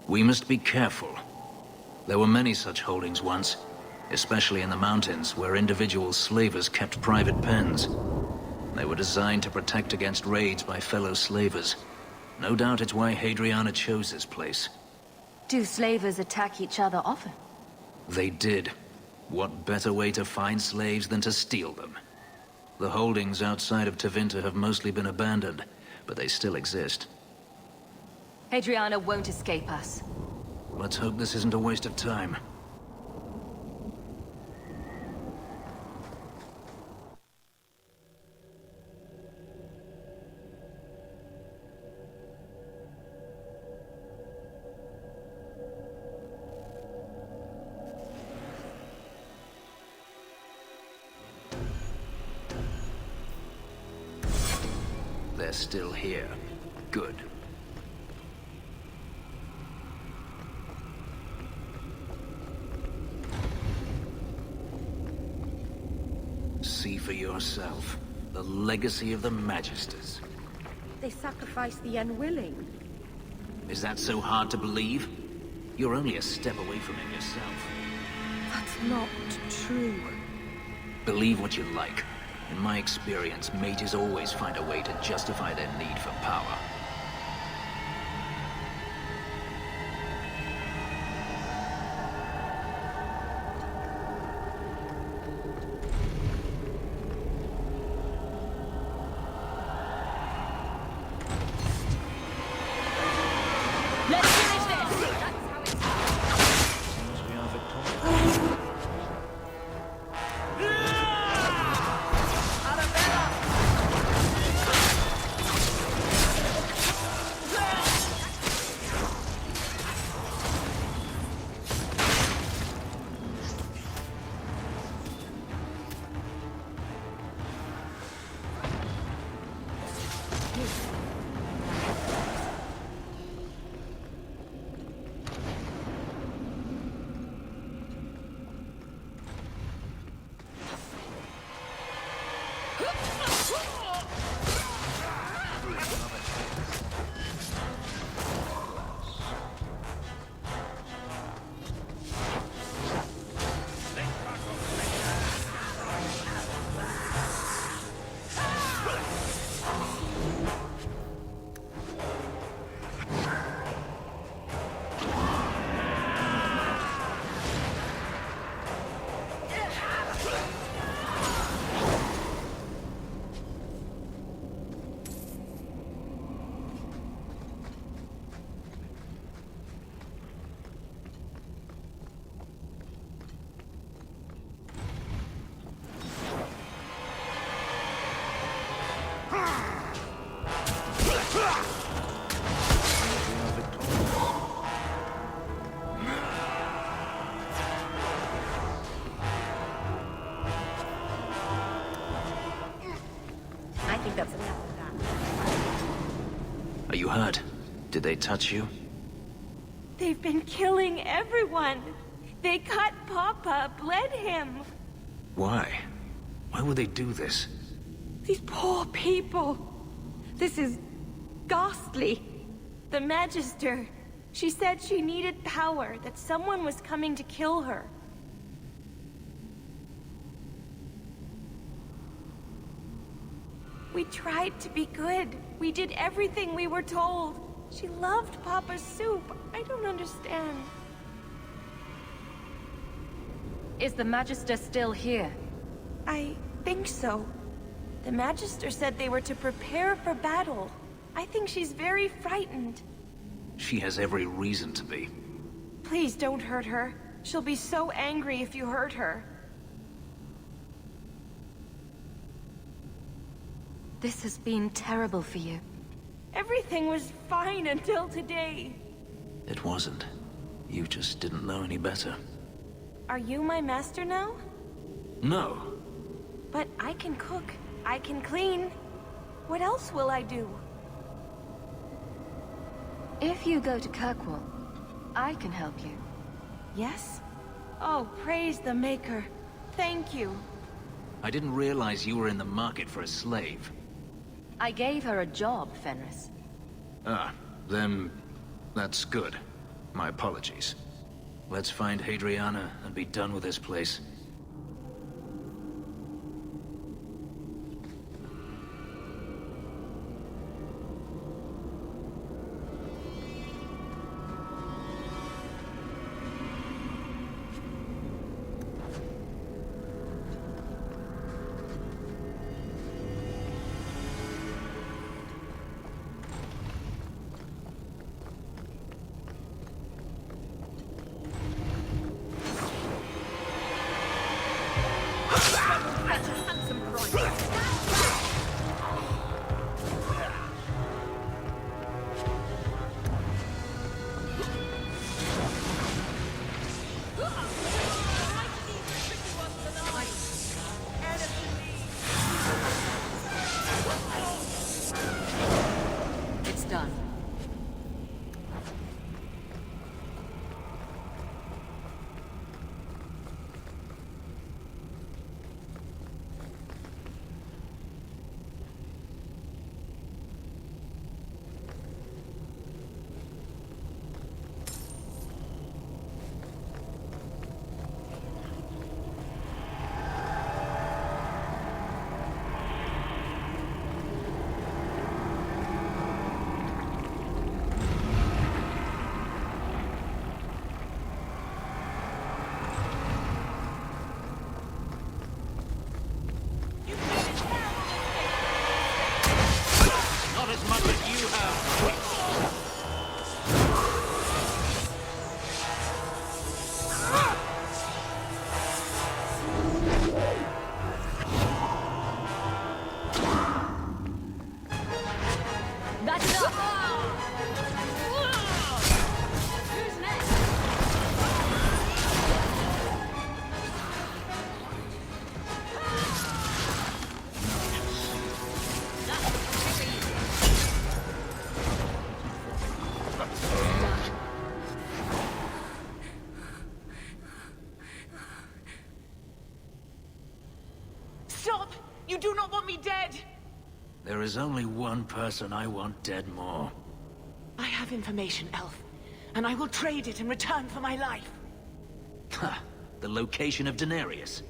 We must be careful. There were many such holdings once, especially in the mountains where individual slavers kept private pens. They were designed to protect against raids by fellow slavers. No doubt it's why Hadriana chose this place. Do slavers attack each other often? They did. What better way to find slaves than to steal them? The holdings outside of Tevinter have mostly been abandoned, but they still exist. Hadriana won't escape us. Let's hope this isn't a waste of time. They're still here. Good. See for yourself. The legacy of the Magisters. They sacrifice the unwilling. Is that so hard to believe? You're only a step away from it yourself. That's not true. Believe what you like. In my experience, mages always find a way to justify their need for power. Let's finish this! That's how it's done. Seems we are victorious. I think that's enough of that. Are you hurt? Did they touch you? They've been killing everyone. They cut Papa, bled him. Why? Why would they do this? These poor people. This is ghastly. The Magister. She said she needed power, that someone was coming to kill her. We tried to be good. We did everything we were told. She loved Papa's soup. I don't understand. Is the Magister still here? I think so. The Magister said they were to prepare for battle. I think she's very frightened. She has every reason to be. Please don't hurt her. She'll be so angry if you hurt her. This has been terrible for you. Everything was fine until today. It wasn't. You just didn't know any better. Are you my master now? No. But I can cook. I can clean. What else will I do? If you go to Kirkwall, I can help you. Yes? Oh, praise the Maker. Thank you. I didn't realize you were in the market for a slave. I gave her a job, Fenris. Ah, then that's good. My apologies. Let's find Hadriana and be done with this place. It's done. Not as much as you have. That's enough! Who's next? Stop! You do not want me dead! There is only one person I want dead more. I have information, Elf, and I will trade it in return for my life. Ha! The location of Denarius.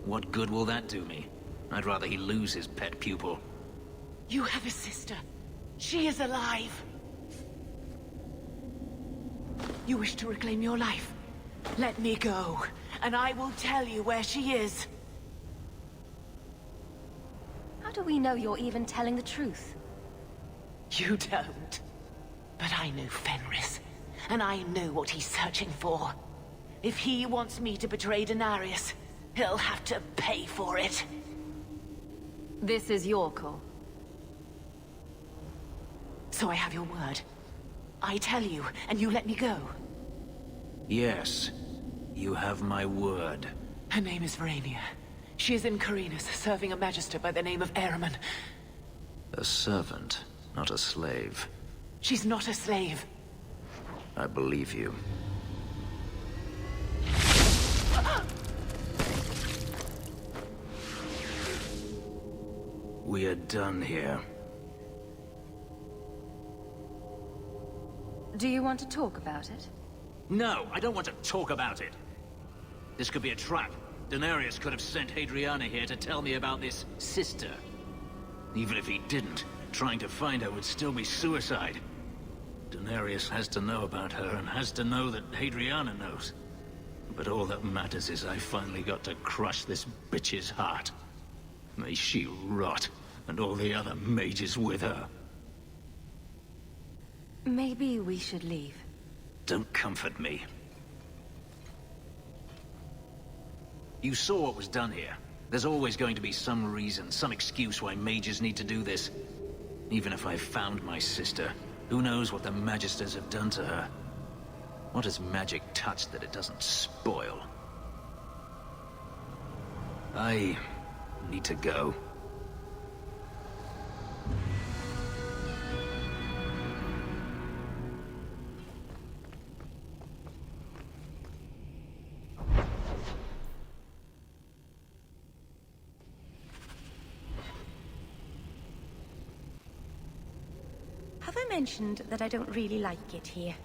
What good will that do me? I'd rather he lose his pet pupil. You have a sister. She is alive. You wish to reclaim your life? Let me go, and I will tell you where she is. How do we know you're even telling the truth? You don't. But I know Fenris, and I know what he's searching for. If he wants me to betray Denarius, he'll have to pay for it. This is your call. So I have your word. I tell you, and you let me go. Yes, you have my word. Her name is Verania. She is in Carinus, serving a magister by the name of Ahriman. A servant, not a slave. She's not a slave. I believe you. We are done here. Do you want to talk about it? No, I don't want to talk about it. This could be a trap. Denarius could have sent Hadriana here to tell me about this sister. Even if he didn't, trying to find her would still be suicide. Denarius has to know about her and has to know that Hadriana knows. But all that matters is I finally got to crush this bitch's heart. May she rot, and all the other mages with her. Maybe we should leave. Don't comfort me. You saw what was done here. There's always going to be some reason, some excuse why mages need to do this. Even if I found my sister, who knows what the Magisters have done to her? What has magic touched that it doesn't spoil? I need to go. Have I mentioned that I don't really like it here?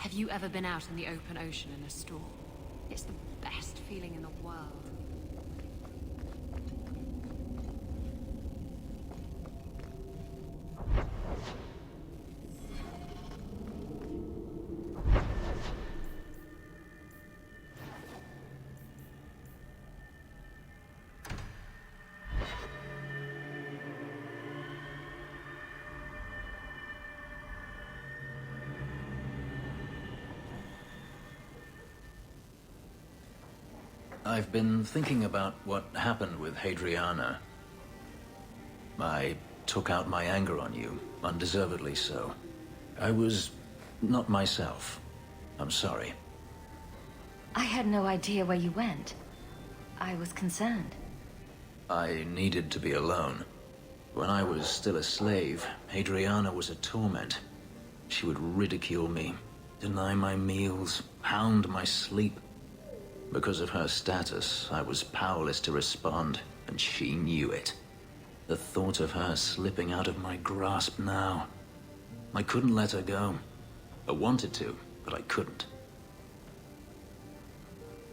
Have you ever been out in the open ocean in a storm? It's the best feeling in the world. I've been thinking about what happened with Hadriana. I took out my anger on you, undeservedly so. I was not myself. I'm sorry. I had no idea where you went. I was concerned. I needed to be alone. When I was still a slave, Hadriana was a torment. She would ridicule me, deny my meals, hound my sleep. Because of her status, I was powerless to respond, and she knew it. The thought of her slipping out of my grasp now. I couldn't let her go. I wanted to, but I couldn't.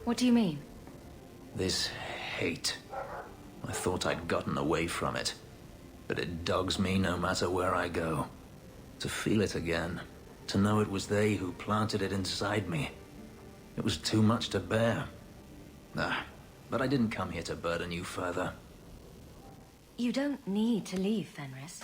What do you mean? This hate. I thought I'd gotten away from it. But it dogs me no matter where I go. To feel it again. To know it was they who planted it inside me. It was too much to bear. But I didn't come here to burden you further. You don't need to leave, Fenris.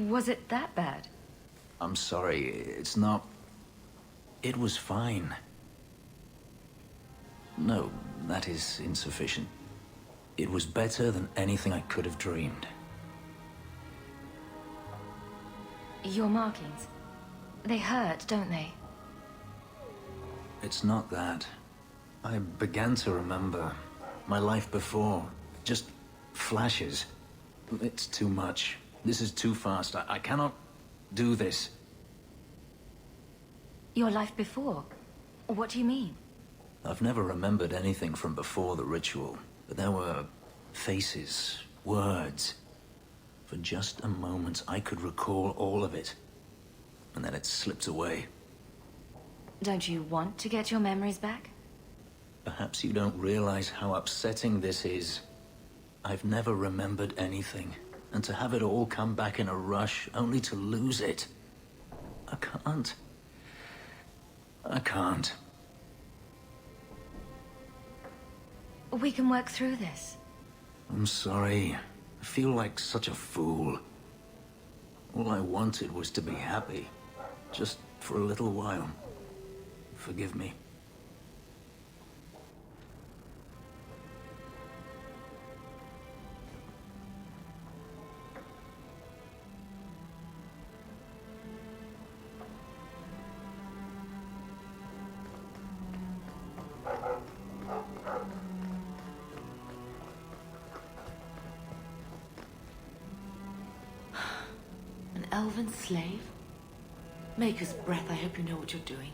Was it that bad? I'm sorry, it's not... It was fine. No, that is insufficient. It was better than anything I could have dreamed. Your markings. They hurt, don't they? It's not that. I began to remember my life before. Just flashes. It's too much. This is too fast. I cannot do this. Your life before? What do you mean? I've never remembered anything from before the ritual, but there were faces, words. For just a moment, I could recall all of it. And then it slipped away. Don't you want to get your memories back? Perhaps you don't realize how upsetting this is. I've never remembered anything. And to have it all come back in a rush, only to lose it. I can't. I can't. We can work through this. I'm sorry. I feel like such a fool. All I wanted was to be happy. Just for a little while. Forgive me. Elven slave? Maker's breath, I hope you know what you're doing.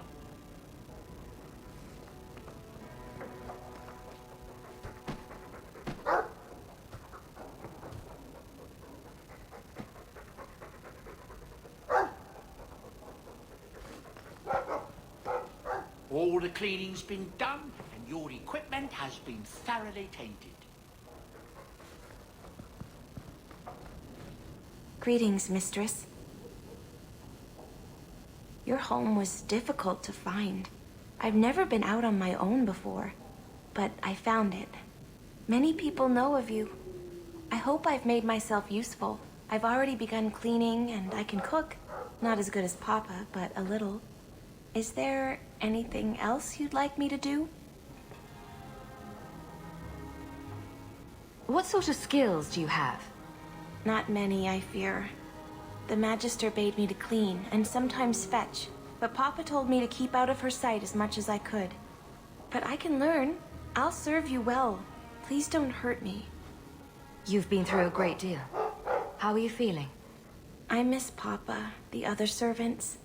All the cleaning's been done, and your equipment has been thoroughly tainted. Greetings, mistress. Your home was difficult to find. I've never been out on my own before, but I found it. Many people know of you. I hope I've made myself useful. I've already begun cleaning, and I can cook. Not as good as Papa, but a little. Is there anything else you'd like me to do? What sort of skills do you have? Not many, I fear. The Magister bade me to clean, and sometimes fetch, but Papa told me to keep out of her sight as much as I could. But I can learn. I'll serve you well. Please don't hurt me. You've been through a great deal. How are you feeling? I miss Papa, the other servants.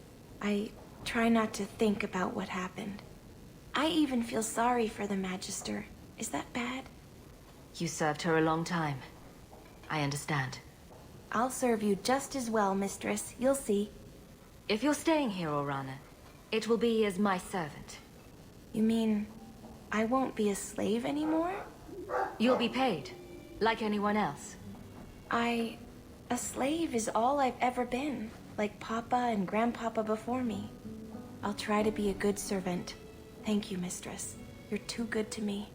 I try not to think about what happened. I even feel sorry for the Magister. Is that bad? You served her a long time. I understand. I'll serve you just as well, Mistress. You'll see. If you're staying here, Orana, it will be as my servant. You mean I won't be a slave anymore? You'll be paid, like anyone else. A slave is all I've ever been, like Papa and Grandpapa before me. I'll try to be a good servant. Thank you, Mistress. You're too good to me.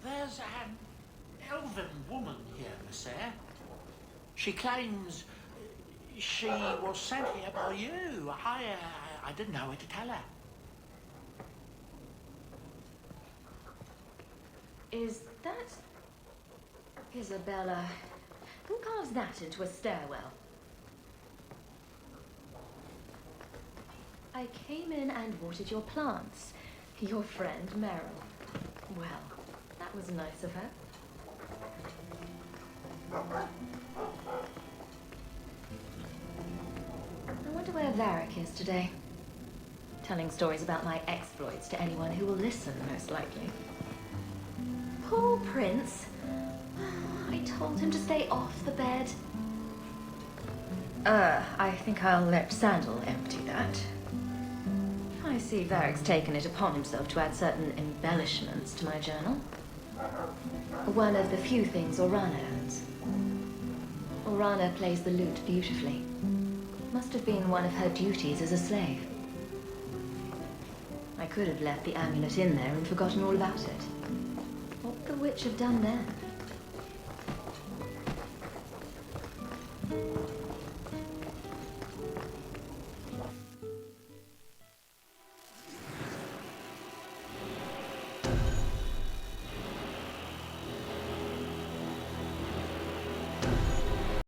There's an elven woman here, Miss Eyre. She claims she was sent here by you. I didn't know where to tell her. Is that... Isabella? Who carves that into a stairwell? I came in and watered your plants. Your friend, Meryl. Well, that was nice of her. I wonder where Varric is today. Telling stories about my exploits to anyone who will listen, most likely. Poor Prince. I told him to stay off the bed. I think I'll let Sandal empty that. I see Varric's taken it upon himself to add certain embellishments to my journal. One of the few things Orana owns. Orana plays the lute beautifully. Must have been one of her duties as a slave. I could have left the amulet in there and forgotten all about it. What would the witch have done then?